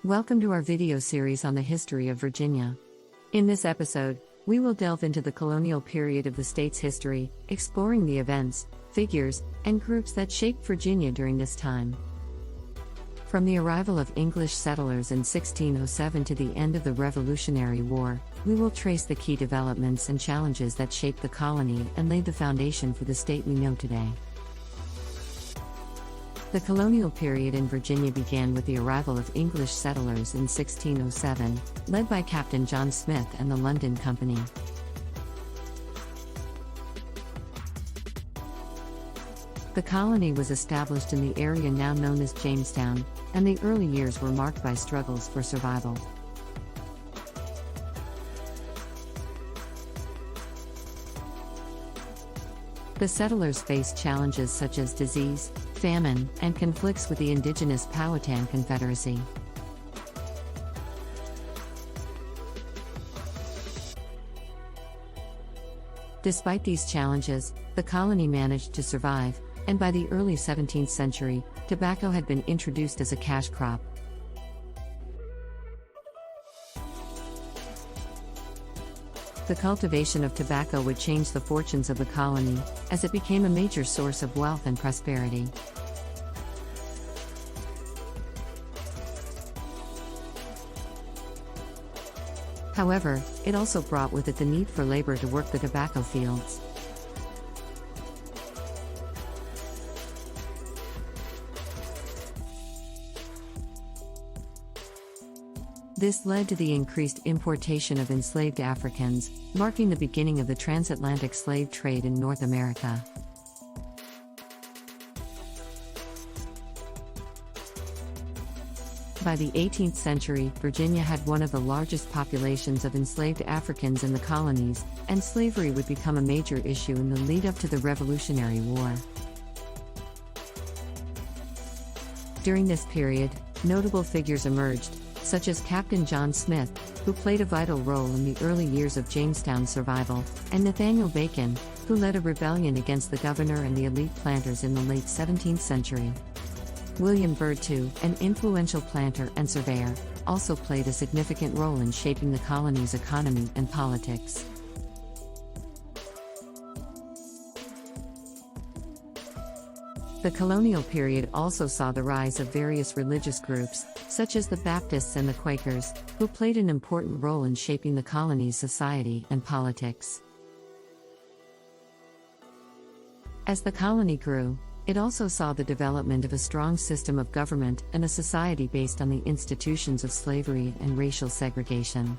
Welcome to our video series on the history of Virginia. In this episode, we will delve into the colonial period of the state's history, exploring the events, figures, and groups that shaped Virginia during this time. From the arrival of English settlers in 1607 to the end of the Revolutionary War, we will trace the key developments and challenges that shaped the colony and laid the foundation for the state we know today. The colonial period in Virginia began with the arrival of English settlers in 1607, led by Captain John Smith and the London Company. The colony was established in the area now known as Jamestown, and the early years were marked by struggles for survival. The settlers faced challenges such as disease, famine, and conflicts with the indigenous Powhatan Confederacy. Despite these challenges, the colony managed to survive, and by the early 17th century, tobacco had been introduced as a cash crop. The cultivation of tobacco would change the fortunes of the colony, as it became a major source of wealth and prosperity. However, it also brought with it the need for labor to work the tobacco fields. This led to the increased importation of enslaved Africans, marking the beginning of the transatlantic slave trade in North America. By the 18th century, Virginia had one of the largest populations of enslaved Africans in the colonies, and slavery would become a major issue in the lead-up to the Revolutionary War. During this period, notable figures emerged, such as Captain John Smith, who played a vital role in the early years of Jamestown's survival, and Nathaniel Bacon, who led a rebellion against the governor and the elite planters in the late 17th century. William Byrd, too, an influential planter and surveyor, also played a significant role in shaping the colony's economy and politics. The colonial period also saw the rise of various religious groups, such as the Baptists and the Quakers, who played an important role in shaping the colony's society and politics. As the colony grew, it also saw the development of a strong system of government and a society based on the institutions of slavery and racial segregation.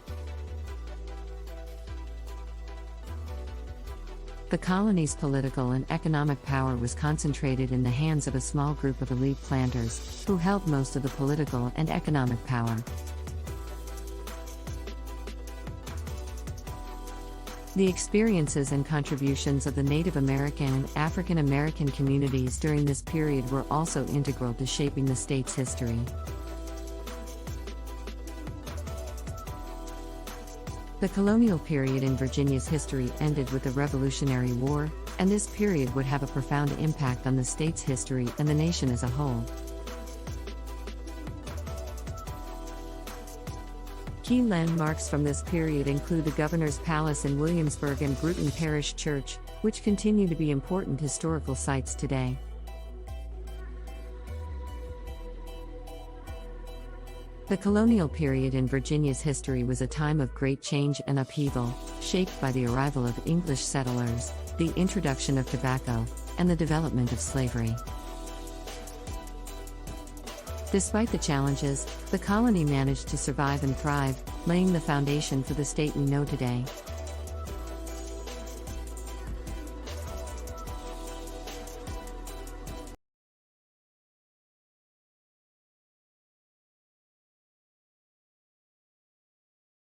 The colony's political and economic power was concentrated in the hands of a small group of elite planters, who held most of the political and economic power. The experiences and contributions of the Native American and African American communities during this period were also integral to shaping the state's history. The colonial period in Virginia's history ended with the Revolutionary War, and this period would have a profound impact on the state's history and the nation as a whole. Key landmarks from this period include the Governor's Palace in Williamsburg and Bruton Parish Church, which continue to be important historical sites today. The colonial period in Virginia's history was a time of great change and upheaval, shaped by the arrival of English settlers, the introduction of tobacco, and the development of slavery. Despite the challenges, the colony managed to survive and thrive, laying the foundation for the state we know today.